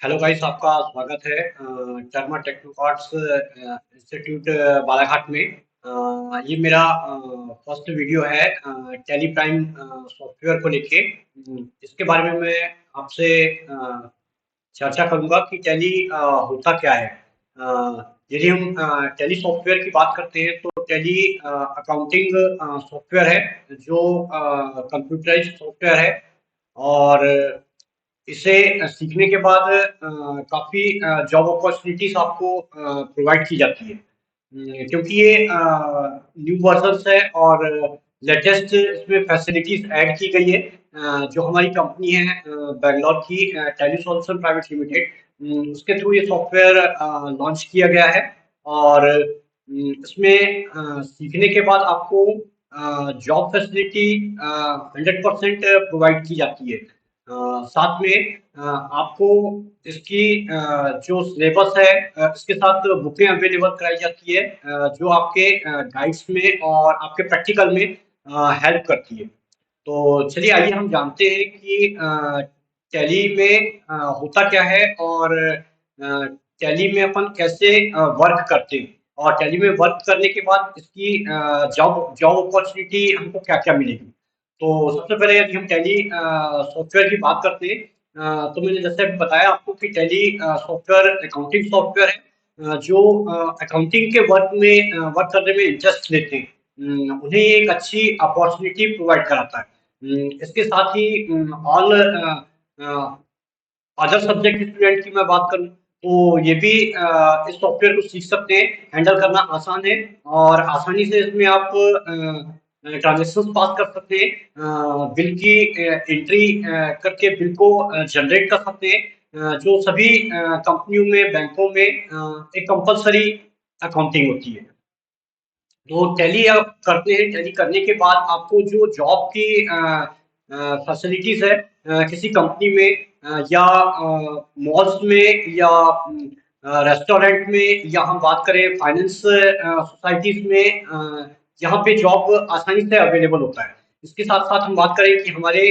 Hello guys, आपका स्वागत है टर्मा टेक्नोपार्ट्स इंस्टीट्यूट बालाघाट में। ये मेरा फर्स्ट वीडियो है टैली प्राइम सॉफ्टवेयर को लेके। इसके बारे में मैं आपसे चर्चा करूंगा कि टैली होता क्या है। यदि हम टैली सॉफ्टवेयर की बात करते हैं तो टैली अकाउंटिंग सॉफ्टवेयर है जो कंप्यूटराइज्ड सॉफ्टवेयर है। और इसे सीखने के बाद काफ़ी जॉब अपॉर्चुनिटीज़ आपको प्रोवाइड की जाती है। क्योंकि ये न्यू वर्जन्स है और लेटेस्ट इसमें फैसिलिटीज़ ऐड की गई है। जो हमारी कंपनी है बैंगलोर की टेली सॉल्यूशन प्राइवेट लिमिटेड, उसके थ्रू ये सॉफ्टवेयर लॉन्च किया गया है। और इसमें सीखने के बाद आपको जॉब फैसिलिटी 100% प्रोवाइड की जाती है। साथ में आपको इसकी जो सिलेबस है इसके साथ बुकें अवेलेबल कराई जाती है जो आपके गाइड्स में और आपके प्रैक्टिकल में हेल्प करती है। तो चलिए आइए हम जानते हैं कि टैली में होता क्या है और टैली में अपन कैसे वर्क करते हैं और टैली में वर्क करने के बाद इसकी जॉब जॉब अपॉर्चुनिटी हमको क्या-क्या मिलेगी। तो सबसे पहले यदि हम टैली सॉफ्टवेयर की बात करते हैं, तो मैंने जैसे अभी बताया आपको कि टैली सॉफ्टवेयर अकाउंटिंग सॉफ्टवेयर है जो अकाउंटिंग के वर्क करने में इंटरेस्ट लेते हैं। उन्हें ये एक अच्छी अपॉर्चुनिटी प्रोवाइड कराता है। इसके साथ ही ऑल अदर सब्जेक्ट स्टूडेंट की मैं बात करूँ तो ये भी इस सॉफ्टवेयर को सीख सकते हैं। हैंडल करना आसान है और आसानी से इसमें आप ट्रांज़ैक्शंस पास कर सकते हैं। बिल की एंट्री करके बिल को जनरेट कर सकते हैं। जो सभी कंपनियों में, बैंकों में एक कंपल्सरी अकाउंटिंग होती है। तो टैली आप करते हैं, टैली करने के बाद आपको जो जॉब की फैसिलिटीज़ है किसी कंपनी में या मॉल्स में या रेस्टोरेंट में या हम बात करें फाइनेंस सोसाइटीज़ में, यहाँ पे जॉब आसानी से अवेलेबल होता है। इसके साथ-साथ हम बात करें कि हमारे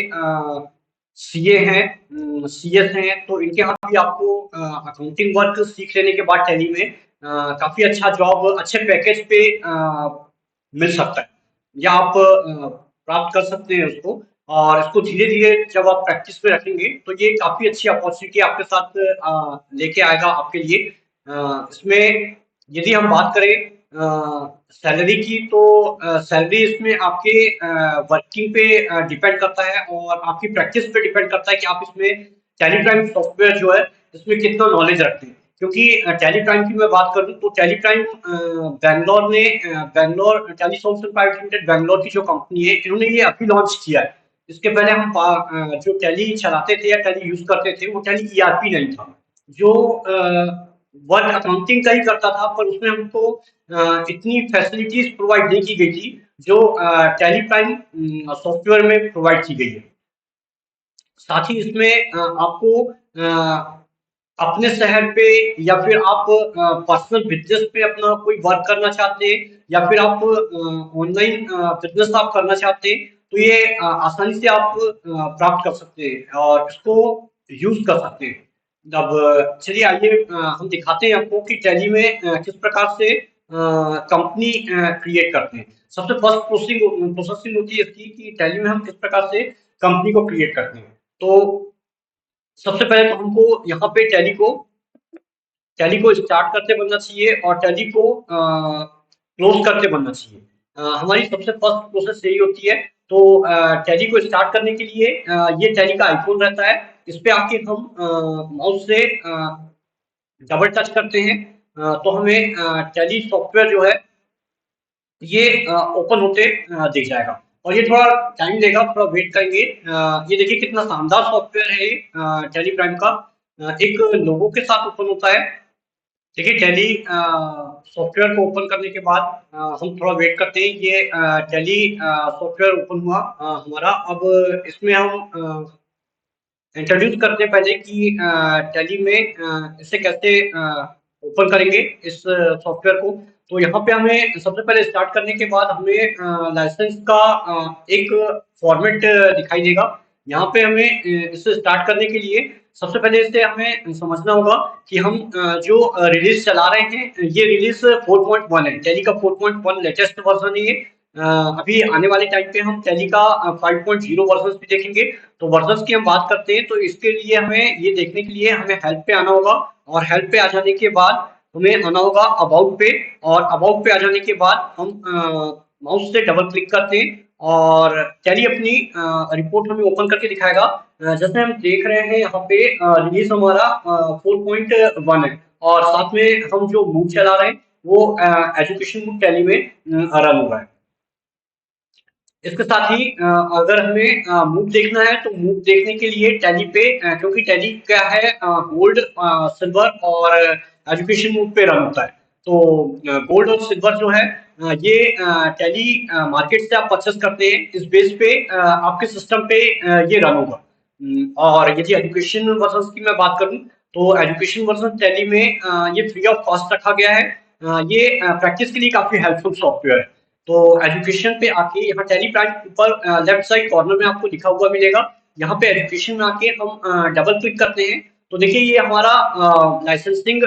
सीए हैं, सीएस हैं, तो इनके यहाँ भी आपको अकाउंटिंग वर्क सीख लेने के बाद टैली में काफ़ी अच्छा जॉब अच्छे पैकेज पे मिल सकता है या आप प्राप्त कर सकते हैं उसको। और इसको धीरे-धीरे जब आप प्रैक्टिस में रखेंगे तो ये काफ़ी अच्छी अपॉर्चुनिटी आपके साथ लेके आएगा आपके लिए। इसमें यदि हम बात करें सैलरी की तो सैलरी इसमें आपके वर्किंग पे डिपेंड करता है और आपकी प्रैक्टिस पे डिपेंड करता है कि आप इसमें टैली प्राइम सॉफ्टवेयर जो है इसमें कितना नॉलेज रखते हैं। क्योंकि टैली प्राइम की मैं बात करूँ तो टैली प्राइम बैंगलोर ने Bangalore tally solution private limited Bangalore की जो कंपनी है इन्होंने ये अभी लॉन्च किया है। इसके पहले हम जो टैली चलाते थे या टैली यूज़ करते थे वो टैली ईआरपी नहीं था। जो वर्क अकाउंटिंग का ही करता था पर उसमें हमको इतनी फैसिलिटीज़ प्रोवाइड नहीं की गई थी जो टैली प्राइम सॉफ्टवेयर में प्रोवाइड की गई है। साथ ही इसमें आपको अपने शहर पे या फिर आप पर्सनल बिज़नेस पे अपना कोई वर्क करना चाहते हैं या फिर आप ऑनलाइन बिज़नेस आप करना चाहते हैं, तो ये आसानी से आप प्राप्त कर सकते हैं और इसको यूज़ कर सकते हैं। अब चलिए आइए हम दिखाते हैं आपको कि टैली में किस प्रकार से कंपनी क्रिएट करते हैं। सबसे फर्स्ट प्रोसेसिंग होती है इसकी कि टैली में हम किस प्रकार से कंपनी को क्रिएट करते हैं। तो सबसे पहले तो हमको यहाँ पे टैली को स्टार्ट करते बनना चाहिए और टैली को क्लोज करते बनना चाहिए। हमारी सबसे फर्स्ट प्रोसेस यही होती है। तो टैली को स्टार्ट करने के लिए ये टैली का आइकॉन रहता है। इस पे आके हम माउस से डबल टच करते हैं तो हमें टैली सॉफ्टवेयर जो है ये ओपन होते दिख जाएगा और ये थोड़ा टाइम लेगा, थोड़ा वेट करेंगे। ये देखिए कितना शानदार सॉफ्टवेयर है ये टैली प्राइम का। एक लोगो के साथ ओपन होता है। देखिए टैली सॉफ्टवेयर को ओपन करने के बाद हम थोड़ा वेट करते हैं। ये टैली सॉफ्टवेयर ओपन हुआ हमारा। अब इसमें हम इंट्रोड्यूस करते हैं पहले कि टैली में इसे कैसे ओपन करेंगे इस सॉफ्टवेयर को। तो यहाँ पे हमें सबसे पहले स्टार्ट करने के बाद हमें लाइसेंस का एक फॉर्मेट दिखाई देगा। यहाँ पे हमें इसे स्टार्ट करने के लिए सबसे पहले इसे हमें समझना होगा कि हम जो रिलीज चला रहे हैं ये रिलीज 4.1 है, टैली का 4.1 लेटेस्ट वर्जन है ये। अभी आने वाले टाइम पे हम टैली का 5.0 वर्जन भी देखेंगे। तो वर्जन की हम बात करते हैं तो इसके लिए हमें ये देखने के लिए हमें हेल्प पे आना होगा, और हेल्प पे आ जाने के बाद हमें आना होगा अबाउट पे, और अबाउट पे आ जाने के बाद हम माउस से डबल क्लिक करते हैं और टैली अपनी रिपोर्ट हमें ओपन करके दिखाएगा। जैसे हम देख रहे हैं यहाँ पे रिलीज हमारा 4.1 है, और साथ में हम जो मूव चला रहे हैं वो एजुकेशन मूव टैली में रन हो रहा है। इसके साथ ही अगर हमें मूव देखना है तो मूव देखने के लिए टैली पे क्योंकि टैली क्या है गोल्ड, सिल्वर और एजुकेशन मूव पे रन होता है। तो गोल्ड और सिल्वर जो है ये टैली मार्केट से आप परचेस करते हैं, इस बेस पे आपके सिस्टम पे ये रन होगा। और यदि एजुकेशन वर्जन की मैं बात करूं तो एजुकेशन वर्जन टैली में ये फ्री ऑफ कॉस्ट रखा गया है। ये प्रैक्टिस के लिए काफी हेल्पफुल सॉफ्टवेयर है। तो एजुकेशन पे आके यहाँ टैली प्राइम ऊपर लेफ्ट साइड कॉर्नर में आपको लिखा हुआ मिलेगा। यहाँ पे एजुकेशन में आके हम डबल क्लिक करते हैं तो देखिए ये हमारा लाइसेंसिंग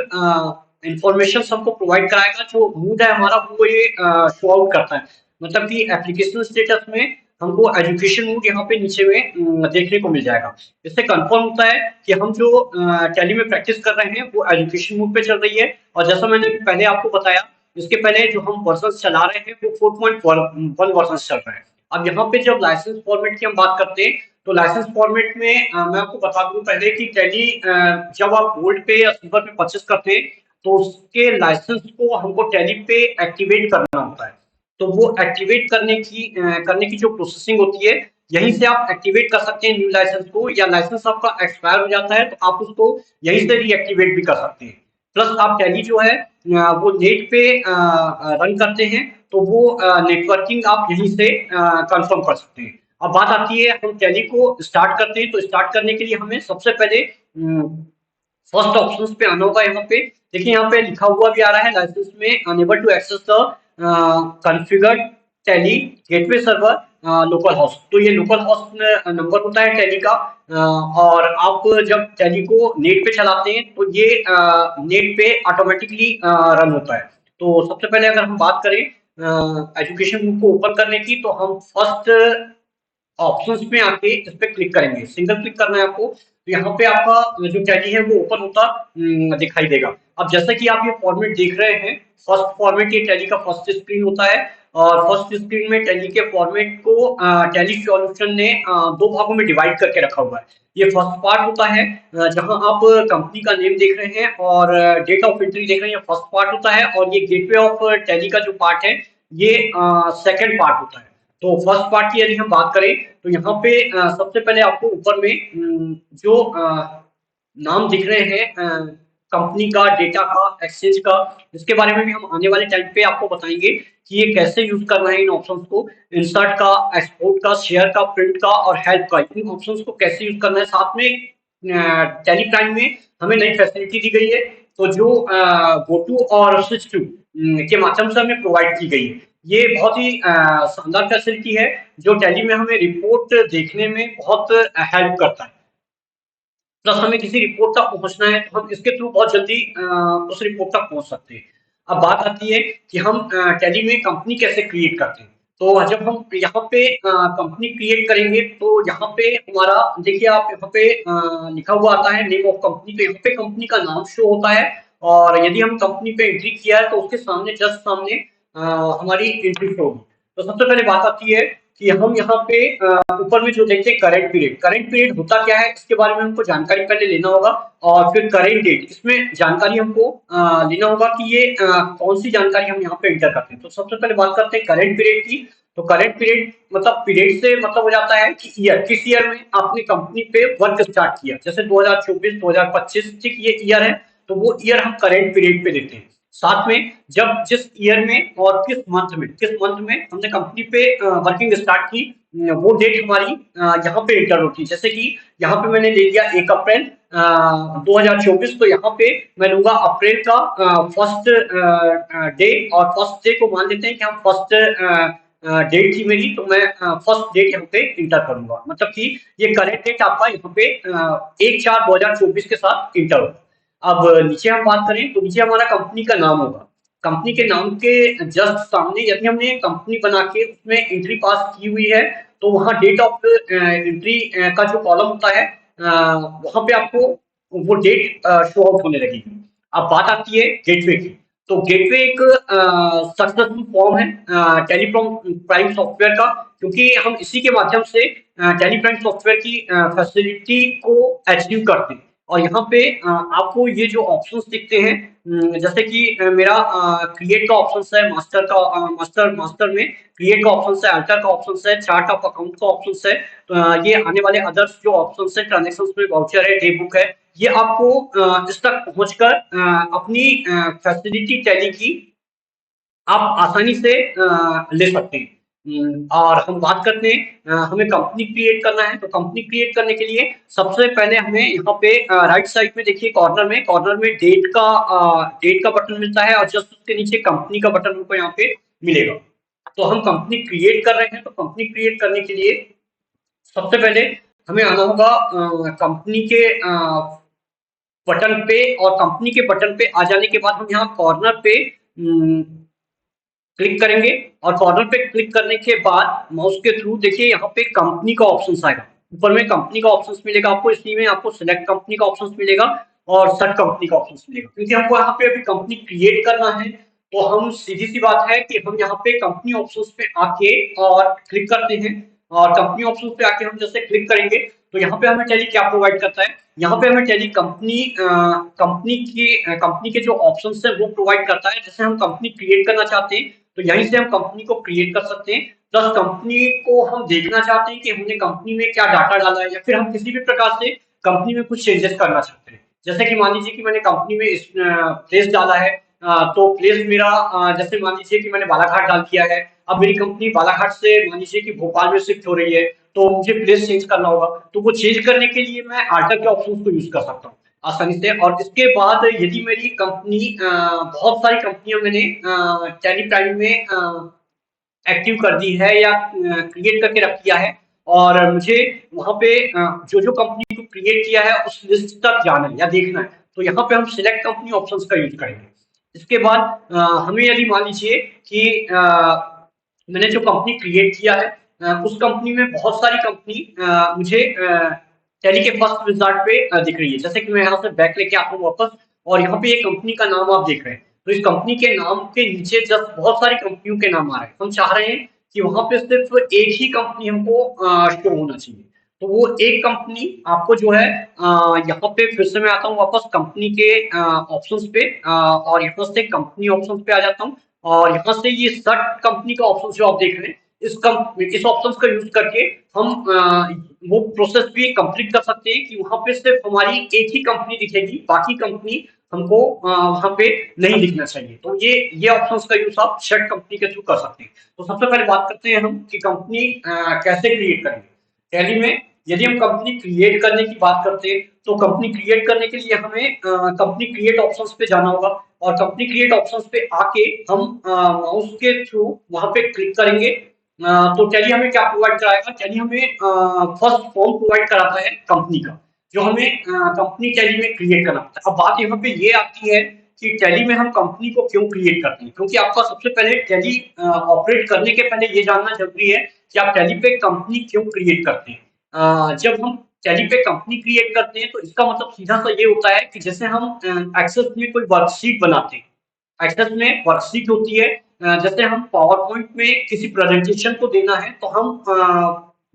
इंफॉर्मेशन हमको प्रोवाइड कराएगा। जो मूड है हमारा वो ये शो आउट करता है, मतलब कि एप्लीकेशन स्टेटस में हमको एजुकेशन मूड यहाँ पे नीचे में देखने को मिल जाएगा। इससे कंफर्म होता है कि हम जो टैली में प्रैक्टिस कर रहे हैं वो एजुकेशन मूड पे चल रही है। और जैसा मैंने पहले आपको बताया, इसके पहले जो हम वर्जन चला रहे हैं वो 4.1 वर्जन चल रहा है। अब यहाँ पे जब लाइसेंस फॉर्मेट की हम बात करते हैं तो लाइसेंस फॉर्मेट में मैं आपको बता दूं पहले कि टैली जब आप गोल्ड पे या सिल्वर पे परचेस करते हैं तो उसके लाइसेंस को हमको टैली पे एक्टिवेट करना होता है। तो वो एक्टिवेट करने की जो प्रोसेसिंग होती है यहीं से आप एक्टिवेट कर सकते हैं न्यू लाइसेंस को, या लाइसेंस आपका एक्सपायर हो जाता है तो आप उसको यहीं से रीएक्टिवेट भी कर सकते हैं। प्लस आप टैली जो है वो नेट पे रन करते हैं तो वो नेटवर्किंग आप यहीं से कंफर्म कर सकते हैं। अब बात आती है हम टैली को स्टार्ट करते हैं तो स्टार्ट करने के लिए हमें सबसे पहले फर्स्ट ऑप्शंस पे आना होगा। यहाँ पे देखिए यहाँ पे लिखा हुआ भी आ रहा है लाइसेंस में enable to access the configured tally gateway server local host. तो ये लोकल होस्ट नंबर होता है टैली का। और आप जब टैली को नेट पे चलाते हैं तो ये नेट पे ऑटोमेटिकली रन होता है। तो सबसे पहले अगर हम बात करें एजुकेशन बुक को ओपन करने की तो हम फर्स्ट ऑप्शंस में आके इस पे क्लिक करेंगे, सिंगल क्लिक करना है आपको। तो यहाँ पे आपका जो टैली है वो ओपन होता दिखाई देगा। अब जैसा कि आप ये फॉर्मेट देख रहे हैं, फर्स्ट फॉर्मेट ये टैली का फर्स्ट स्क्रीन होता है, और फर्स्ट स्क्रीन में टैली के फॉर्मेट को टैली सॉल्यूशन ने दो भागों में डिवाइड करके रखा हुआ है। ये फर्स्ट पार्ट होता है जहां आप कंपनी का नेम देख रहे हैं और डेट ऑफ एंट्री देख रहे हैं, फर्स्ट पार्ट होता है। और ये गेटवे ऑफ टैली का जो पार्ट है ये सेकंड पार्ट होता है। तो फर्स्ट पार्ट की यदि हम बात करें तो यहाँ पे सबसे पहले आपको ऊपर में जो नाम दिख रहे हैं कंपनी का, डेटा का, एक्सचेंज का, इसके बारे में भी हम आने वाले टाइम पे आपको बताएंगे कि ये कैसे यूज करना है इन ऑप्शंस को। इंसर्ट का, एक्सपोर्ट का, शेयर का, प्रिंट का और हेल्प का, इन ऑप्शंस को कैसे यूज करना है। साथ में टैली प्राइम में हमें नई फैसिलिटी दी गई है तो जो गो टू और स्विच टू के माध्यम से हमें प्रोवाइड की गई है। ये बहुत ही शानदार फैसिलिटी है जो टैली में हमें रिपोर्ट देखने में बहुत हेल्प करता है। प्लस हमें किसी रिपोर्ट तक पहुंचना है तो हम इसके थ्रू बहुत जल्दी उस रिपोर्ट तक पहुंच सकते हैं। अब बात आती है कि हम टैली में कंपनी कैसे क्रिएट करते हैं। तो जब हम यहाँ पे कंपनी क्रिएट करेंगे तो यहाँ पे हमारा देखिए आप यहाँ पे लिखा हुआ आता है नेम ऑफ कंपनी, तो यहाँ पे कंपनी का नाम शो होता है। और यदि हम कंपनी पे एंट्री किया है तो उसके सामने जस्ट सामने हमारी एंट्री शो होगी। तो सबसे पहले बात आती है कि हम यहाँ पे ऊपर में जो देखते हैं करंट पीरियड होता क्या है इसके बारे में हमको जानकारी पहले लेना होगा। और फिर करेंट डेट, इसमें जानकारी हमको लेना होगा कि ये कौन सी जानकारी हम यहाँ पे एंटर करते हैं। तो सबसे पहले बात करते हैं करंट पीरियड की। तो करंट पीरियड मतलब पीरियड से मतलब हो जाता है कि ईयर, किस ईयर में आपने कंपनी पे वर्क स्टार्ट किया। जैसे 2024 2025 ठीक ये ईयर है तो वो ईयर हम करंट पीरियड पे देते हैं। साथ में जब जिस ईयर में और किस मंथ में हमने कंपनी पे वर्किंग स्टार्ट की वो डेट हमारी यहाँ पे एंटर होती है। जैसे कि यहाँ पे मैंने ले लिया 1 अप्रैल 2024, तो यहाँ पे मैं लूंगा अप्रैल का फर्स्ट डे, और फर्स्ट डे को मान लेते हैं कि हम फर्स्ट डेट थी मेरी, तो मैं फर्स्ट डेट यहाँ पे इंटर करूंगा, मतलब कि ये करेंट डेट आपका यहाँ पे 1/4/2024 के साथ इंटर होगा। अब नीचे हम बात करें तो नीचे हमारा कंपनी का नाम होगा। कंपनी के नाम के जस्ट सामने यदि हमने कंपनी बना के उसमें एंट्री पास की हुई है, तो वहाँ डेट ऑफ एंट्री का जो कॉलम होता है, वहाँ पे आपको वो डेट शो आउट होने लगेगी। अब बात आती है गेटवे की। तो गेटवे एक सक्सेसफुल फॉर्म है टेलीप्रॉम प्राइम सॉफ्टवेयर का, क्योंकि हम इसी के माध्यम से टेलीप्राइम सॉफ्टवेयर की फैसिलिटी को अचीव करते हैं। और यहाँ पे आपको ये जो ऑप्शंस दिखते हैं, जैसे कि मेरा क्रिएट का ऑप्शन है, मास्टर का मास्टर मास्टर में क्रिएट का ऑप्शन है, अल्टर का ऑप्शन है, चार्ट ऑफ अकाउंट का ऑप्शन है। तो ये आने वाले अदर्स जो ऑप्शन है, ट्रांजेक्शन में वाउचर है, डे बुक है, ये आपको इस तक पहुंचकर अपनी फैसिलिटी टैली की आप आसानी से ले सकते हैं। और हम बात करते हैं हमें कंपनी क्रिएट करना है, तो कंपनी क्रिएट करने के लिए सबसे पहले हमें यहाँ पे राइट साइड में देखिए, कॉर्नर में डेट का बटन मिलता है, और जस्ट उसके नीचे कंपनी का बटन हमको यहाँ पे मिलेगा। तो हम कंपनी क्रिएट कर रहे हैं, तो कंपनी क्रिएट करने के लिए सबसे पहले हमें आना होगा कंपनी के बटन पे, और कंपनी के बटन पे आ जाने के बाद हम यहाँ कॉर्नर पे क्लिक करेंगे, और कॉर्नर पे क्लिक करने के बाद माउस के थ्रू देखिए यहाँ पे कंपनी का ऑप्शन आएगा। ऊपर में कंपनी का ऑप्शन मिलेगा आपको, इसी में आपको सिलेक्ट कंपनी का ऑप्शन मिलेगा और सेट कंपनी का ऑप्शन मिलेगा। क्योंकि हमको यहाँ पे अभी कंपनी क्रिएट करना है, तो हम सीधी सी बात है कि हम यहाँ पे कंपनी ऑप्शन पे आके और क्लिक करते हैं, और कंपनी ऑप्शन पे आके हम जैसे क्लिक करेंगे तो यहाँ पे हमें टैली क्या प्रोवाइड करता है, यहाँ पे हमें टैली कंपनी के जो ऑप्शंस है वो प्रोवाइड करता है। जैसे हम कंपनी क्रिएट करना चाहते हैं तो यहीं से हम कंपनी को क्रिएट कर सकते हैं, प्लस कंपनी को हम देखना चाहते हैं कि हमने कंपनी में क्या डाटा डाला है, या फिर हम किसी भी प्रकार से कंपनी में कुछ चेंजेस करना चाहते हैं। जैसे कि मान लीजिए कि मैंने कंपनी में प्लेस डाला है, तो प्लेस मेरा जैसे मान लीजिए कि मैंने बालाघाट डाल दिया है। अब मेरी कंपनी बालाघाट से मान लीजिए कि भोपाल में शिफ्ट हो रही है, तो मुझे प्लेस चेंज करना होगा, तो वो चेंज करने के लिए मैं आल्टर के ऑप्शन को यूज कर सकता हूँ आसानी से। और इसके बाद यदि मेरी कंपनी बहुत सारी कंपनियां मैंने टैली प्राइम में एक्टिव कर दी है या क्रिएट करके रख दिया है, और मुझे वहां पे जो जो कंपनी को क्रिएट किया है उस लिस्ट तक जाना है या देखना है, तो यहाँ पे हम सिलेक्ट कंपनी ऑप्शंस का यूज करेंगे। इसके बाद हमें यदि मान लीजिए कि मैंने जो कंपनी क्रिएट किया है, उस कंपनी में बहुत सारी कंपनी मुझे टैली के फर्स्ट रिजल्ट पे दिख रही है। जैसे कि मैं यहाँ से बैक लेके आता हूँ वापस, और यहाँ पे एक कंपनी का नाम आप देख रहे हैं, तो इस कंपनी के नाम के नीचे जस्ट बहुत सारी कंपनियों के नाम आ रहे हैं। हम चाह रहे हैं कि वहां पे सिर्फ एक ही कंपनी हमको शो होना चाहिए, तो वो एक कंपनी आपको जो है यहाँ पे फिर से मैं आता हूँ वापस कंपनी के ऑप्शंस पे, और यहाँ से कंपनी ऑप्शंस पे आ जाता हूँ, और यहाँ से ये सर्च कंपनी का ऑप्शन जो आप देख रहे हैं, इस ऑप्शन का यूज करके हम वो प्रोसेस भी कंप्लीट कर सकते हैं कि वहां पे सिर्फ हमारी एक ही कंपनी दिखेगी, बाकी कंपनी हमको वहां पे नहीं दिखना चाहिए। तो ये ऑप्शंस का यूज आप शेड कंपनी के थ्रू कर सकते हैं। तो सबसे पहले बात करते हैं हम कि कंपनी कैसे क्रिएट करेंगे। टैली में यदि हम कंपनी क्रिएट करने की बात करते हैं, तो कंपनी क्रिएट करने के लिए हमें कंपनी क्रिएट ऑप्शंस पे जाना होगा, और कंपनी क्रिएट ऑप्शंस पे आके हम माउस के थ्रू वहां पे क्लिक करेंगे। तो टैली हमें क्या प्रोवाइड कराएगा, टैली हमें फर्स्ट फॉर्म प्रोवाइड कराता है कंपनी का, जो हमें कंपनी टैली में क्रिएट करना होता है। अब बात यहाँ पे ये आती है कि टैली में हम कंपनी को क्यों क्रिएट करते हैं, क्योंकि आपका सबसे पहले टैली ऑपरेट करने के पहले ये जानना जरूरी है कि आप टैली पे कंपनी क्यों क्रिएट करते हैं। जब हम टैली पे कंपनी क्रिएट करते हैं तो इसका मतलब सीधा सा ये होता है कि जैसे हम एक्सेल में कोई वर्कशीट बनाते हैं, एक्सेल में वर्कशीट होती है, जैसे हम पावर पॉइंट में किसी प्रेजेंटेशन को देना है तो हम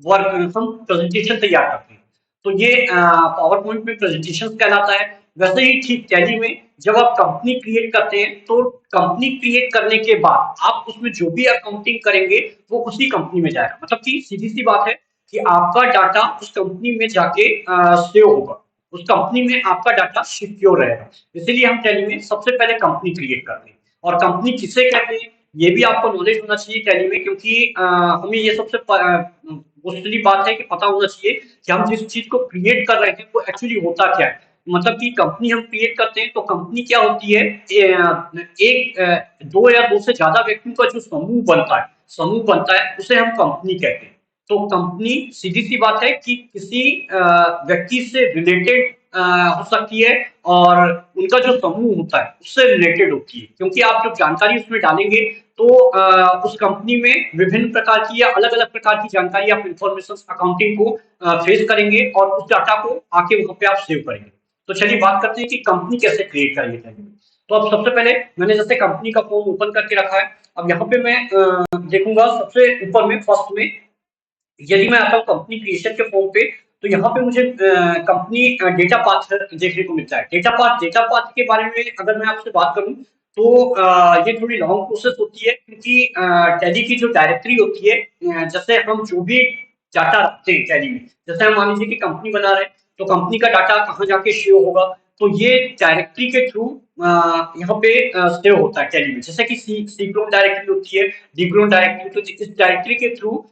प्रेजेंटेशन तैयार करते हैं, तो ये पावर पॉइंट में प्रेजेंटेशन कहलाता है। वैसे ही ठीक टैली में जब आप कंपनी क्रिएट करते हैं, तो कंपनी क्रिएट करने के बाद आप उसमें जो भी अकाउंटिंग करेंगे वो उसी कंपनी में जाएगा, मतलब कि सीधी सी बात है कि आपका डाटा उस कंपनी में जाके सेव होगा, उस कंपनी में आपका डाटा सिक्योर रहेगा। इसीलिए हम टैली में सबसे पहले कंपनी क्रिएट करते हैं। और कंपनी किसे कहते हैं ये भी आपको नॉलेज होना चाहिए टैली में, क्योंकि हमें ये सबसे मोस्टली बात है कि पता होना चाहिए कि हम जिस चीज को क्रिएट कर रहे हैं वो एक्चुअली होता क्या है। मतलब कि कंपनी हम क्रिएट करते हैं तो कंपनी क्या होती है, एक दो या दो से ज्यादा व्यक्तियों का जो समूह बनता है, समूह बनता है उसे हम कंपनी कहते हैं। तो कंपनी सीधी सी बात है कि किसी व्यक्ति से रिलेटेड हो सकती है और उनका जो समूह होता है उससे रिलेटेड होती है, क्योंकि आप जब जानकारी उसमें डालेंगे तो उस कंपनी में विभिन्न प्रकार की या अलग अलग प्रकार की जानकारी आप इंफॉर्मेशन अकाउंटिंग को फेस करेंगे और उस डाटा को आके वहां पे आप सेव करेंगे। तो चलिए बात करते हैं कि कंपनी कैसे क्रिएट करेंगे Tally में। तो अब सबसे पहले मैंने जैसे कंपनी का फॉर्म ओपन करके रखा है। अब यहाँ पे मैं देखूंगा सबसे ऊपर में फर्स्ट में, यदि मैं आता हूँ कंपनी क्रिएशन के फॉर्म पे, तो यहाँ पे मुझे कंपनी डेटा पाथ देखने को मिलता है। डेटा पाथ के बारे में अगर मैं आपसे बात करूँ तो ये थोड़ी लॉन्ग प्रोसेस होती है, क्योंकि टैली की जो डायरेक्टरी होती है, जैसे हम जो भी डाटा रखते हैं टैली में, जैसे हम मान लीजिए कि कंपनी बना रहे हैं तो कंपनी का डाटा कहाँ जाके शेयर होगा, तो ये डायरेक्टरी के थ्रू यहाँ पे सेव होता है टैली में। जैसे कि सी ग्लोन डायरेक्टरी होती है, डी ग्लोन डायरेक्टरी, तो इस डायरेक्टरी के थ्रू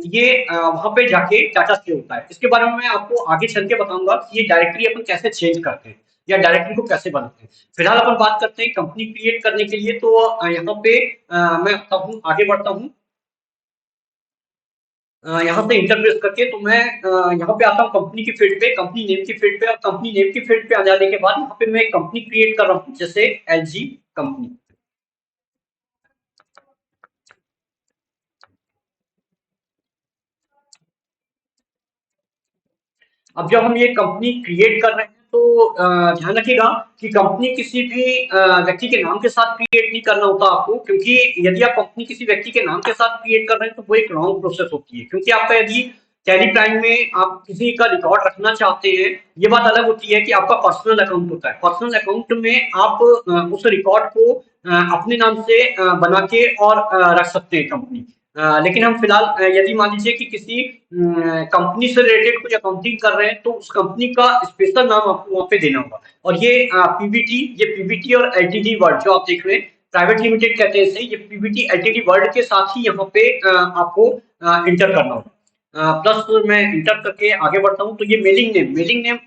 ये वहां पे जाके डाटा सेव होता है। इसके बारे में मैं आपको आगे चल के बताऊंगा कि ये डायरेक्टरी अपन कैसे चेंज करते हैं या डायरेक्टरी को कैसे बनाते हैं। फिलहाल अपन बात करते हैं कंपनी क्रिएट करने के लिए। तो यहाँ पे मैं आगे बढ़ता हूँ, यहाँ पे इंटर प्रेस करके तो मैं यहाँ पे आता हूँ कंपनी की फील्ड पे, कंपनी नेम की फील्ड पे, और कंपनी नेम की फील्ड पे आ जाने के बाद यहाँ पे मैं कंपनी क्रिएट कर रहा हूँ, जैसे एलजी कंपनी। अब जब हम ये कंपनी क्रिएट कर रहे हैं तो ध्यान रखिएगा कि कंपनी किसी भी व्यक्ति के नाम के साथ क्रिएट नहीं करना होता आपको, क्योंकि यदि आप कंपनी किसी व्यक्ति के नाम के साथ क्रिएट कर रहे हैं तो वो एक लॉन्ग प्रोसेस होती है। क्योंकि आपका यदि टैली प्राइम में आप किसी का रिकॉर्ड रखना चाहते हैं, ये बात अलग होती है कि आपका पर्सनल अकाउंट होता है। पर्सनल अकाउंट में आप उस रिकॉर्ड को अपने नाम से बना के और रख सकते हैं कंपनी। लेकिन हम फिलहाल यदि मान लीजिए कि किसी कंपनी से रिलेटेड कुछ अकाउंटिंग कर रहे हैं तो उस कंपनी का स्पेशल नाम आपको वहां पे देना होगा। और ये पीबीटी, ये पीबीटी और एलटीडी वर्ड जो आप देख रहे हैं, प्राइवेट लिमिटेड कहते हैं इसे, ये पीबीटी एलटीडी वर्ड के साथ ही यहाँ पे आपको इंटर करना होगा। प्लस मैं इंटर करके आगे बढ़ता हूँ तो ये मेलिंग नेम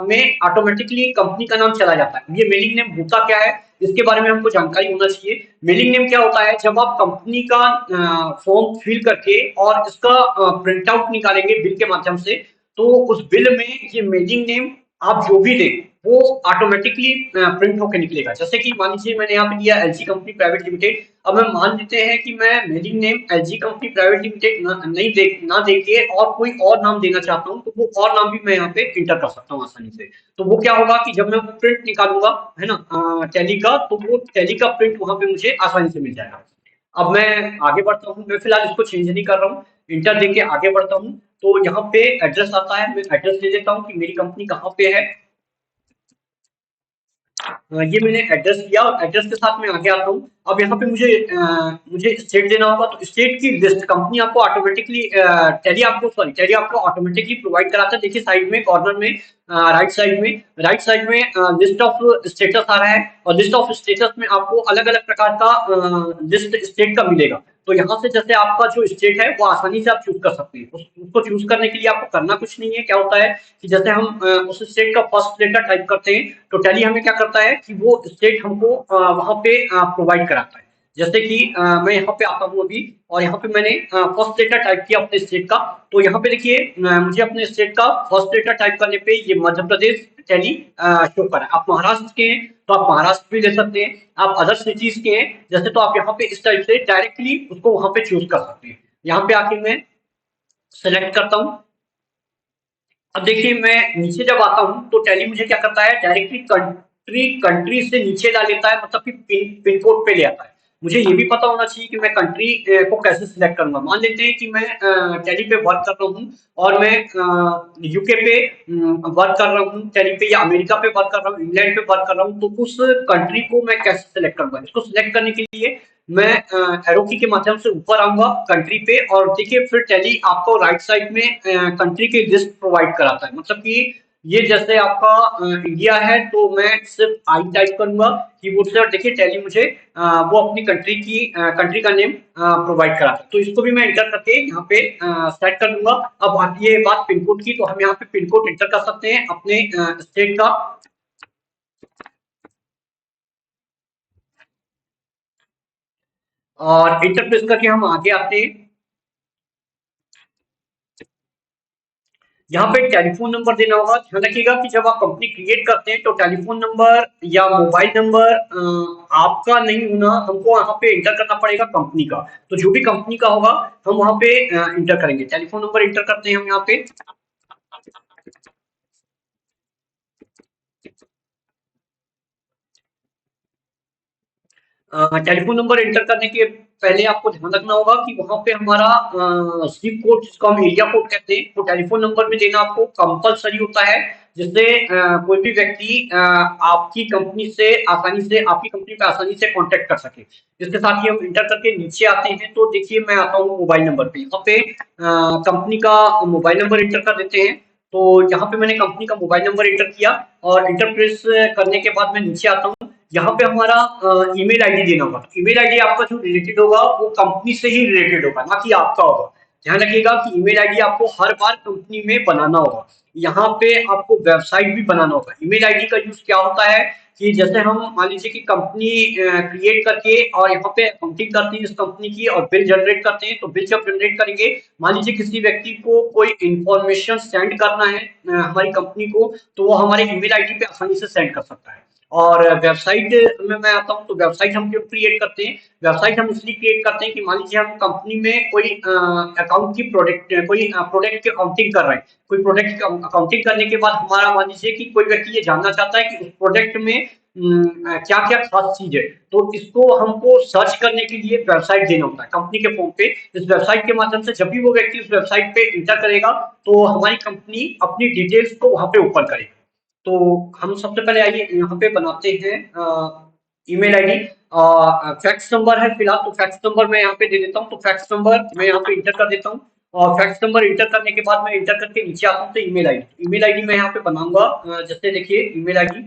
में ऑटोमेटिकली कंपनी का नाम चला जाता है। ये मेलिंग नेम होता क्या है इसके बारे में हमको जानकारी होना चाहिए। मेलिंग नेम क्या होता है, जब आप कंपनी का फॉर्म फिल करके और इसका प्रिंट आउट निकालेंगे बिल के माध्यम से, तो उस बिल में ये मेलिंग नेम आप जो भी दें वो ऑटोमेटिकली प्रिंट होकर निकलेगा। जैसे कि मान लीजिए मैंने यहाँ पे दिया एलजी कंपनी प्राइवेट लिमिटेड। अब हम मान लेते हैं कि मैं mailing name LG company private limited ना दे के और कोई और नाम देना चाहता हूँ, तो वो और नाम भी मैं यहाँ पे इंटर कर सकता हूँ आसानी से। तो वो क्या होगा कि जब मैं प्रिंट निकालूंगा, है ना, टैली का, तो वो टैली का प्रिंट वहां पे मुझे आसानी से मिल जाएगा। अब मैं आगे बढ़ता हूँ, मैं फिलहाल इसको चेंज नहीं कर रहा हूँ, इंटर देके आगे बढ़ता हूँ। तो यहाँ पे एड्रेस आता है, मैं एड्रेस ले लेता हूँ कि मेरी कंपनी कहाँ पे है। ये मैंने एड्रेस दिया और एड्रेस के साथ मैं आगे आता हूँ। अब यहाँ पे मुझे स्टेट देना होगा, तो स्टेट की लिस्ट कंपनी आपको ऑटोमेटिकली टैली आपको ऑटोमेटिकली प्रोवाइड कराता है। देखिए साइड में कॉर्नर में राइट साइड में लिस्ट ऑफ स्टेटस आ रहा है, और लिस्ट ऑफ स्टेटस में आपको अलग अलग प्रकार का लिस्ट स्टेट का मिलेगा। तो यहाँ से जैसे आपका जो स्टेट है वो आसानी से आप चूज कर सकते हैं। उसको चूज करने के लिए आपको करना कुछ नहीं है। क्या होता है कि जैसे हम उस स्टेट का फर्स्ट लेटर टाइप करते हैं तो टैली हमें क्या करता है कि वो स्टेट हमको वहां पे प्रोवाइड कराता है। जैसे कि मैं यहाँ पे आता हूँ अभी, और यहाँ पे मैंने फर्स्ट लेटर टाइप किया अपने स्टेट का। तो यहाँ पे देखिए मुझे अपने स्टेट का फर्स्ट लेटर टाइप करने पे ये मध्य प्रदेश टैली शो कर रहा है। आप महाराष्ट्र के हैं तो आप महाराष्ट्र भी ले सकते हैं, आप अदर सिटीज के हैं जैसे तो आप यहाँ पे इस टाइप से डायरेक्टली उसको वहां पे चूज कर सकते हैं। यहाँ पे आके मैं सेलेक्ट करता हूँ। अब देखिए मैं नीचे जब आता हूँ तो टैली मुझे क्या करता है, डायरेक्टली कंट्री कंट्री से नीचे ला लेता है, मतलब कि पिन कोड पे ले आता है। मुझे ये भी पता होना चाहिए कि मैं कंट्री को कैसे सिलेक्ट करूंगा। मान लेते हैं कि मैं टैली पे वर्क कर रहा हूँ और मैं यूके पे वर्क कर रहा हूँ टैली पे, या अमेरिका पे वर्क कर रहा हूँ, इंग्लैंड पे वर्क कर रहा हूँ, तो उस कंट्री को मैं कैसे सिलेक्ट करूंगा। इसको सिलेक्ट करने के लिए मैं एरो की के माध्यम से ऊपर आऊंगा कंट्री पे, और देखिए फिर टैली आपको राइट साइड में कंट्री की लिस्ट प्रोवाइड कराता है। मतलब कि ये जैसे आपका इंडिया है तो मैं सिर्फ आई टाइप करूंगा कीबोर्ड से, और देखिए टैली मुझे वो अपनी कंट्री का नेम प्रोवाइड कराता है। तो इसको भी मैं इंटर करके यहाँ पे सेट कर दूंगा। अब ये बात पिन कोड की, तो हम यहाँ पे पिन कोड इंटर कर सकते हैं अपने स्टेट का। और इंटर प्रेस करके हम आगे आते हैं। यहाँ पे टेलीफोन नंबर देना होगा। ध्यान रखिएगा कि जब आप कंपनी क्रिएट करते हैं तो टेलीफोन नंबर या मोबाइल नंबर आपका नहीं होना, हमको यहाँ पे इंटर करना पड़ेगा कंपनी का। तो जो भी कंपनी का होगा हम वहाँ पे इंटर करेंगे। टेलीफोन नंबर इंटर करते हैं हम यहाँ पे। टेलीफोन नंबर एंटर करने के पहले आपको ध्यान रखना होगा कि वहाँ पे हमारा ज़िप कोड, जिसको हम एरिया कोड कहते हैं, वो टेलीफोन नंबर में देना आपको कंपल्सरी होता है, जिससे कोई भी व्यक्ति आपकी कंपनी से आसानी से, आपकी कंपनी पे आसानी से कांटेक्ट कर सके। इसके साथ ही हम इंटर करके नीचे आते हैं तो देखिए मैं आता हूँ मोबाइल नंबर पे। यहाँ पे कंपनी का मोबाइल नंबर इंटर कर देते हैं। तो यहाँ पे मैंने कंपनी का मोबाइल नंबर इंटर किया और इंटर प्रेस करने के बाद मैं नीचे आता हूँ। यहाँ पे हमारा ईमेल आईडी देना होगा। ईमेल आईडी आपका जो रिलेटेड होगा वो कंपनी से ही रिलेटेड होगा, ना कि आपका होगा। ध्यान रखिएगा कि ईमेल आईडी आपको हर बार कंपनी में बनाना होगा। यहाँ पे आपको वेबसाइट भी बनाना होगा। ईमेल आईडी का यूज क्या होता है कि जैसे हम मान लीजिए कि कंपनी क्रिएट करके और यहाँ पे अकाउंटिंग करते हैं इस कंपनी की और बिल जनरेट करते हैं, तो बिल जब जनरेट करेंगे, मान लीजिए किसी व्यक्ति को कोई इंफॉर्मेशन सेंड करना है हमारी कंपनी को, तो वो हमारे ईमेल आईडी पे आसानी से सेंड कर सकता है। और वेबसाइट में मैं आता हूँ तो वेबसाइट हम क्यों क्रिएट करते हैं? वेबसाइट हम इसलिए क्रिएट करते हैं कि मान लीजिए हम कंपनी में कोई अकाउंट की प्रोडक्ट की अकाउंटिंग कर रहे हैं। कोई प्रोडक्ट की अकाउंटिंग करने के बाद हमारा मान लीजिए कि कोई व्यक्ति ये जानना चाहता है कि उस प्रोडक्ट में क्या क्या खास चीज है, तो इसको हमको सर्च करने के लिए वेबसाइट देना होता है कंपनी के फॉर्म पे। इस वेबसाइट के माध्यम से जब भी वो व्यक्ति उस वेबसाइट पे इंटर करेगा तो हमारी कंपनी अपनी डिटेल्स को वहां पे ओपन करेगी। तो हम सबसे पहले आइए यहाँ पे बनाते हैं ईमेल आईडी। फैक्स नंबर है फिलहाल, तो फैक्स नंबर मैं यहाँ पे दे देता हूँ। तो फैक्स नंबर मैं यहाँ पे इंटर कर देता हूँ और फैक्स नंबर इंटर करने के बाद मैं इंटर करके नीचे आता हूँ तो ईमेल आईडी मैं यहाँ पे बनाऊंगा। जैसे देखिए ईमेल आईडी,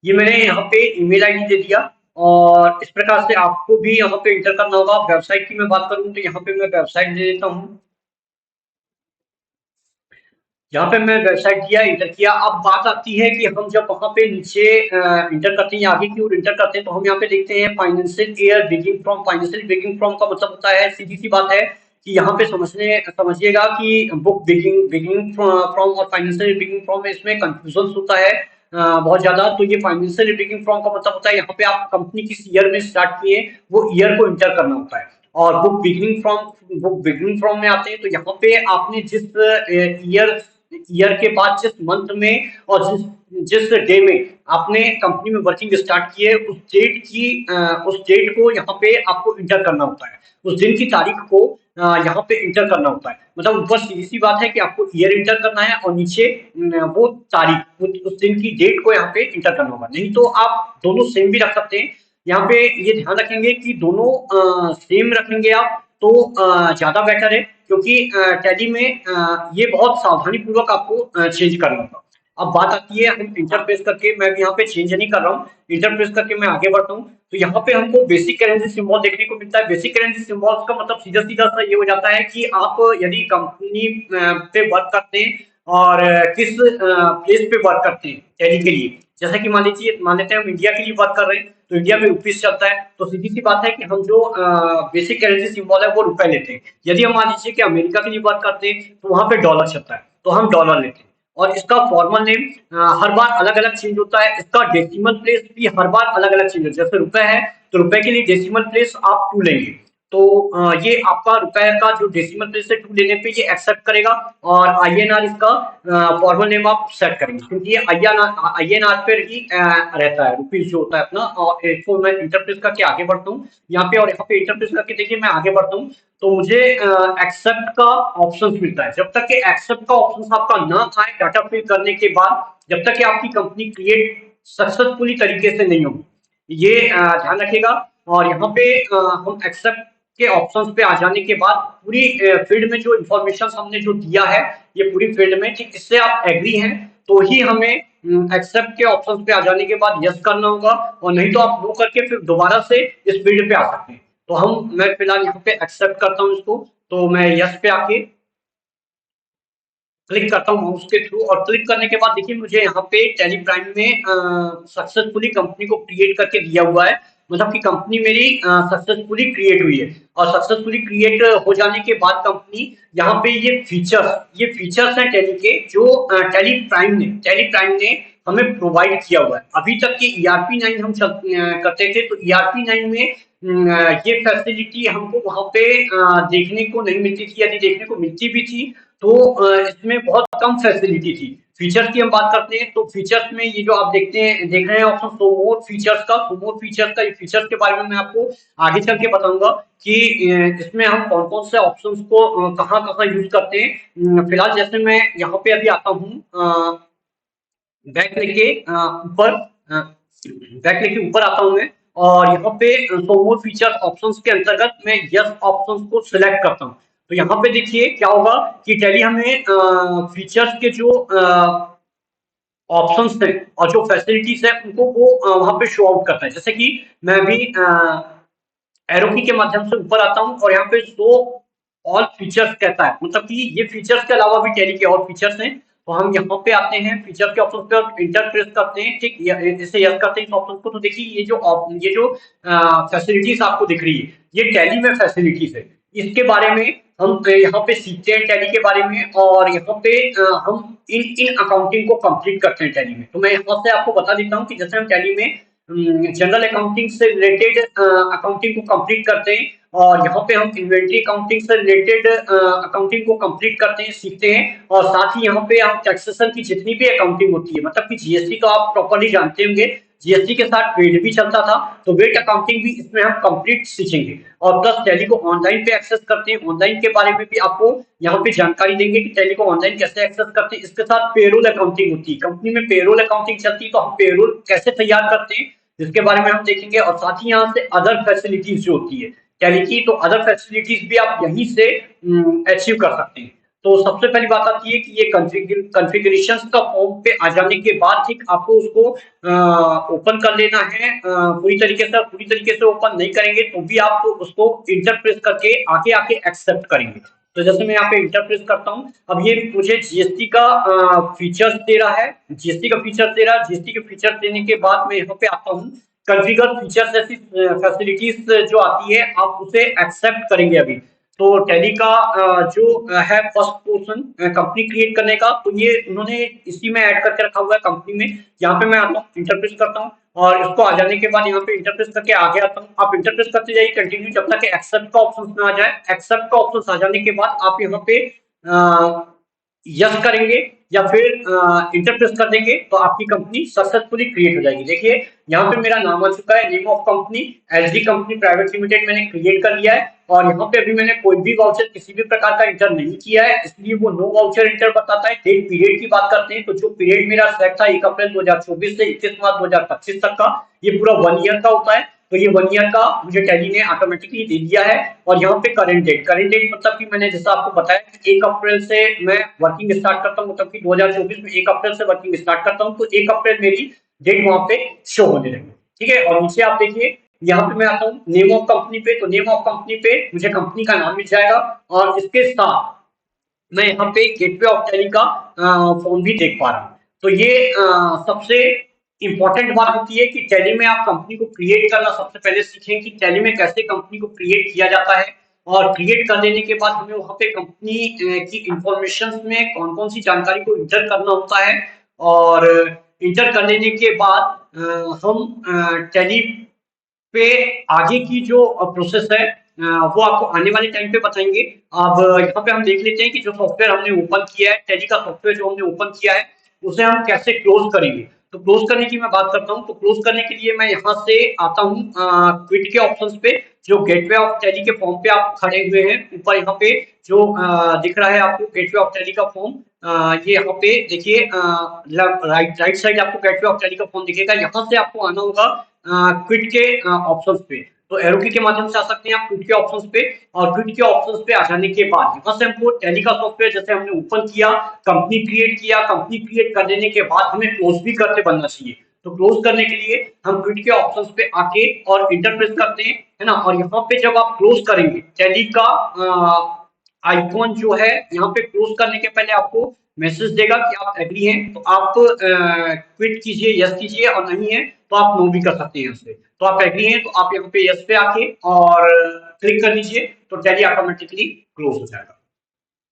ये मैंने यहाँ पे ईमेल आईडी दे दिया और इस प्रकार से आपको भी यहाँ पे इंटर करना होगा। वेबसाइट की मैं बात करूँ तो यहाँ पे मैं वेबसाइट दे देता हूँ। यहाँ पे मैं वेबसाइट दिया, इंटर किया। अब बात आती है कि हम जब वहाँ पे नीचे इंटर करते हैं या आगे की ओर इंटर करते हैं तो हम यहाँ पे देखते हैं financial year beginning from. Financial beginning from का मतलब होता है, सीधी सी बात है कि यहाँ पे समझिएगा कि बुक बिगिनिंग फ्रॉम और फाइनेंशियल बिगिनिंग फ्रॉम में इसमें कंफ्यूजन होता है बहुत ज्यादा। तो ये फाइनेंशियल बिगिनिंग फ्रॉम का मतलब होता है यहाँ पे आप कंपनी किस ईयर में स्टार्ट किए वो ईयर को इंटर करना होता है। और बुक बिगिनिंग फ्रॉम में आते हैं तो यहाँ पे आपने जिस ईयर के बाद जिस मंथ में और जिस जिस डे में आपने कंपनी में वर्किंग स्टार्ट की है उस डेट को यहाँ पे आपको इंटर करना होता है। उस दिन की तारीख को यहाँ पे इंटर करना होता है। मतलब ऊपर सीधी सी बात है कि आपको ईयर इंटर करना है और नीचे वो तारीख उस दिन की डेट को यहाँ पे इंटर करना होगा। नहीं तो आप दोनों सेम भी रख सकते हैं। यहाँ पे ये ध्यान रखेंगे कि दोनों सेम रखेंगे आप तो ज्यादा बेटर है, क्योंकि टैली में ये बहुत सावधानी पूर्वक आपको चेंज करना होगा। अब बात आती है, हम इंटरफेस करके, मैं भी यहाँ पे चेंज नहीं कर रहा हूँ, इंटरफेस करके मैं आगे बढ़ता हूँ तो यहाँ पे हमको बेसिक करेंसी सिंबल देखने को मिलता है। बेसिक करेंसी सिंबल्स का मतलब सीधा सीधा सा ये हो जाता है कि आप यदि कंपनी पे वर्क करते हैं और किस प्लेस पे वर्क करते हैं टैली के लिए। जैसे कि मान लेते हैं हम इंडिया के लिए वर्क कर रहे हैं तो इंडिया में रुपीस चलता है, तो सीधी सी बात है कि हम जो बेसिक करेंसी सिंबल है वो रुपए लेते हैं। यदि हम मान लीजिए कि अमेरिका के लिए बात करते हैं तो वहां पे डॉलर चलता है तो हम डॉलर लेते हैं। और इसका फॉर्मल नेम हर बार अलग अलग चेंज होता है। इसका डेसिमल प्लेस भी हर बार अलग अलग चेंज होता है। जैसे रुपए है तो रुपए के लिए डेसिमल प्लेस आप 2 लेंगे, तो ये आपका रुपए का जो डेसिमल प्लेस है 2 लेने पे ये एक्सेप्ट करेगा। और आईएनआर इसका फॉर्मल नेम आप सेट करेंगे, क्योंकि ये आईएनआर पर ही रहता है रुपीज जो होता है अपना। और इसको मैं इंटरप्रेस करके आगे बढ़ता हूँ यहाँ पे, और यहाँ पे इंटरप्रेस करके देखिए मैं आगे बढ़ता हूँ तो मुझे एक्सेप्ट का ऑप्शन मिलता है। जब तक कि एक्सेप्ट का ऑप्शन आपका ना आए डाटा फिल करने के बाद, जब तक कि आपकी कंपनी क्रिएट सक्सेसफुली तरीके से नहीं होगी, ये ध्यान रखिएगा। और यहाँ पे हम एक्सेप्ट के ऑप्शंस पे आ जाने के बाद पूरी फील्ड में जो इन्फॉर्मेशन हमने जो दिया है, ये पूरी फील्ड में ठीक इससे आप एग्री हैं तो ही हमें एक्सेप्ट के ऑप्शंस पे आ जाने के बाद यस करना होगा, और नहीं तो आप नो करके फिर दोबारा से इस फील्ड पे आ सकते हैं। तो मैं फिलहाल यहाँ पे एक्सेप्ट करता हूँ इसको, तो मैं यस पे आके क्लिक करता हूँ माउस के थ्रू। और क्लिक करने के बाद देखिए मुझे यहाँ पे टैली प्राइम में सक्सेसफुली कंपनी को क्रिएट करके दिया हुआ है। मतलब कि कंपनी मेरी सक्सेसफुली क्रिएट हुई है। और सक्सेसफुली क्रिएट हो जाने के बाद कंपनी यहाँ पे ये फीचर्स हैं टैली के, जो टैली प्राइम ने हमें प्रोवाइड किया हुआ है। अभी तक के ईआरपी 9 हम करते थे, तो ईआरपी 9 में ये फैसिलिटी हमको वहां पे देखने को नहीं मिलती थी, यदि देखने को मिलती भी थी तो इसमें बहुत कम फैसिलिटी थी। फीचर्स की हम बात करते हैं तो फीचर्स में ये जो आप देख रहे हैं ऑप्शन शो मोर फीचर्स का, ये फीचर्स के बारे में मैं आपको आगे चल के बताऊंगा कि इसमें हम कौन कौन से ऑप्शंस को कहाँ कहाँ यूज करते हैं। फिलहाल जैसे मैं यहाँ पे अभी आता हूँ, बैक लेके ऊपर बैक लेके ऊपर आता हूँ मैं, और यहाँ पे शो मोर फीचर ऑप्शंस के अंतर्गत मैं यस ऑप्शंस को सिलेक्ट करता हूँ। तो यहाँ पे देखिए क्या होगा कि टैली हमें फीचर्स के जो ऑप्शंस थे और जो फैसिलिटीज है उनको वो वहां पे शो आउट करता है। जैसे कि मैं भी एरो की के माध्यम से ऊपर आता हूँ और यहाँ पे शो ऑल फीचर्स कहता है, मतलब कि ये फीचर्स के अलावा भी टैली के और फीचर्स हैं। तो हम यहाँ पे आते हैं फीचर्स के ऑप्शन पे और इंटर प्रेस करते हैं, ठीक, जैसे यस करते हैं इस ऑप्शन को, तो देखिए ये जो फैसिलिटीज आपको दिख रही है ये टैली में फैसिलिटीज है। इसके बारे में हम यहाँ पे सीखते हैं टैली के बारे में, और यहाँ पे हम इन इन अकाउंटिंग को कंप्लीट करते हैं टैली में। तो मैं यहाँ से आपको बता देता हूँ कि जैसे हम टैली में जनरल अकाउंटिंग से रिलेटेड अकाउंटिंग को कंप्लीट करते हैं, और यहाँ पे हम इन्वेंट्री अकाउंटिंग से रिलेटेड अकाउंटिंग को कंप्लीट करते हैं, सीखते हैं। और साथ ही यहाँ पे हम टैक्सेशन की जितनी भी अकाउंटिंग होती है, मतलब कि जीएसटी तो आप प्रॉपर्ली जानते होंगे, जीएसटी के साथ वेट भी चलता था, तो वेट अकाउंटिंग भी इसमें हम कंप्लीट सीखेंगे। और प्लस टैली को ऑनलाइन पे एक्सेस करते हैं, ऑनलाइन के बारे में भी आपको यहाँ पे जानकारी देंगे कि टैली को ऑनलाइन कैसे एक्सेस करते हैं। इसके साथ पेरोल अकाउंटिंग होती है, कंपनी में पेरोल अकाउंटिंग चलती है, तो हम पेरोल कैसे तैयार करते हैं जिसके बारे में हम देखेंगे। और साथ ही यहाँ से अदर फैसिलिटीज जो होती है टैली की, तो अदर फैसिलिटीज भी आप यहीं से अचीव कर सकते हैं। तो सबसे पहली बात आती है कि ये कॉन्फ़िगरेशंस का फॉर्म पे आ जाने के बाद ठीक आपको उसको ओपन कर लेना है पूरी तरीके से ओपन नहीं करेंगे तो भी आप उसको इंटर प्रेस करके आके आके एक्सेप्ट करेंगे। तो जैसे मैं यहाँ पे इंटर प्रेस करता हूँ, अब ये मुझे जीएसटी का फीचर्स दे रहा है, जीएसटी के फीचर देने के बाद मैं यहाँ पे आता हूँ कॉन्फ़िगर फीचर्स जैसी फैसिलिटीज जो आती है आप उसे एक्सेप्ट करेंगे अभी। तो टैली का जो है फर्स्ट पोर्शन कंपनी क्रिएट करने का, तो ये उन्होंने इसी में ऐड करके रखा हुआ है कंपनी में। यहाँ पे मैं आता हूँ इंटरप्रेस करता हूँ, और इसको आ जाने के बाद यहाँ पे इंटरप्रेस करके आगे आता हूँ। आप इंटरप्रेस करते जाइए कंटिन्यू जब तक एक्सेप्ट का ऑप्शन में आ जाए। एक्सेप्ट का ऑप्शन आ जाने के बाद आप यहाँ पे यस करेंगे या फिर इंटर प्रेस कर देंगे तो आपकी कंपनी सक्सेसफुली क्रिएट हो जाएगी। देखिए यहाँ पे मेरा नाम आ चुका है, name of company LG company private limited मैंने क्रिएट कर लिया है। और यहाँ पे अभी मैंने कोई भी वाउचर किसी भी प्रकार का इंटर नहीं किया है, इसलिए वो नो वाउचर इंटर बताता है। डेट पीरियड की बात करते हैं तो जो पीरियड मेरा सेट था 1 अप्रैल 2024 से 31 मार्च 2025 तक का, ये पूरा 1 ईयर का होता है। तो ये 1 ईयर का मुझे टैली ने ऑटोमेटिकली दे दिया है। और यहाँ पे करंट डेट मतलब कि मैंने जैसा आपको बताया कि 1 अप्रैल से मैं वर्किंग स्टार्ट करता हूँ, मतलब कि 2024 में 1 अप्रैल से वर्किंग स्टार्ट करता हूँ, तो 1 अप्रैल मेरी डेट वहां पे शो होने लगी। ठीक है, और नीचे आप देखिए यहाँ पे मैं आता हूँ नेम ऑफ कंपनी पे, तो नेम ऑफ कंपनी पे मुझे कंपनी का नाम मिल जाएगा। और इसके साथ मैं यहाँ पे गेटवे ऑफ टैली का फॉर्म भी देख पा रहा हूँ। तो ये सबसे इंपॉर्टेंट बात होती है कि टैली में आप कंपनी को क्रिएट करना सबसे पहले सीखें कि टैली में कैसे कंपनी को क्रिएट किया जाता है। और क्रिएट कर देने के बाद हमें वहां पे कंपनी की इंफॉर्मेशन में कौन कौन सी जानकारी को इंटर करना होता है। और इंटर कर लेने के बाद हम टैली पे आगे की जो प्रोसेस है वो आपको आने वाले टाइम पे बताएंगे। अब यहाँ पे हम देख लेते हैं कि जो सॉफ्टवेयर हमने ओपन किया है, टैली का सॉफ्टवेयर जो हमने ओपन किया है उसे हम कैसे क्लोज करेंगे। तो क्लोज करने की मैं बात करता हूँ, तो क्लोज करने के लिए मैं यहाँ से आता हूँ क्विट के ऑप्शंस पे, जो गेटवे ऑफ टैली के फॉर्म पे आप खड़े हुए हैं ऊपर यहाँ पे जो दिख रहा है आपको गेटवे ऑफ टैली का फॉर्म। ये यहाँ पे देखिए राइट साइड आपको गेटवे ऑफ टैली का फॉर्म दिखेगा, यहाँ से आपको आना होगा क्विट के ऑप्शंस पे। तो एरो की के माध्यम से आ सकते हैं आप क्विट के ऑप्शंस पे, और क्विट के ऑप्शंस पे आ जाने के बाद यहाँ से हमको टैली का सॉफ्टवेयर जैसे हमने ओपन किया, कंपनी क्रिएट कर देने के बाद हमें क्लोज भी करते बनना चाहिए। तो क्लोज करने के लिए हम क्विट के ऑप्शंस पे आके और इंटर प्रेस करते हैं, है ना। और यहाँ पे जब आप क्लोज करेंगे टैली का आइकॉन जो है यहाँ पे क्लोज करने के पहले आपको मैसेज देगा कि आप एग्री हैं, तो आप क्विट कीजिए, यस कीजिए, और नहीं है तो आप नो भी कर सकते हैं उससे। तो आप एग्री हैं तो आप यहाँ पे यस पे आके और क्लिक कर दीजिए, तो टैली ऑटोमेटिकली क्लोज हो जाएगा।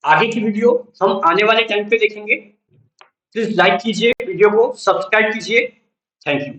आगे की वीडियो हम आने वाले टाइम पे देखेंगे। प्लीज लाइक कीजिए वीडियो को, सब्सक्राइब कीजिए। Thank you.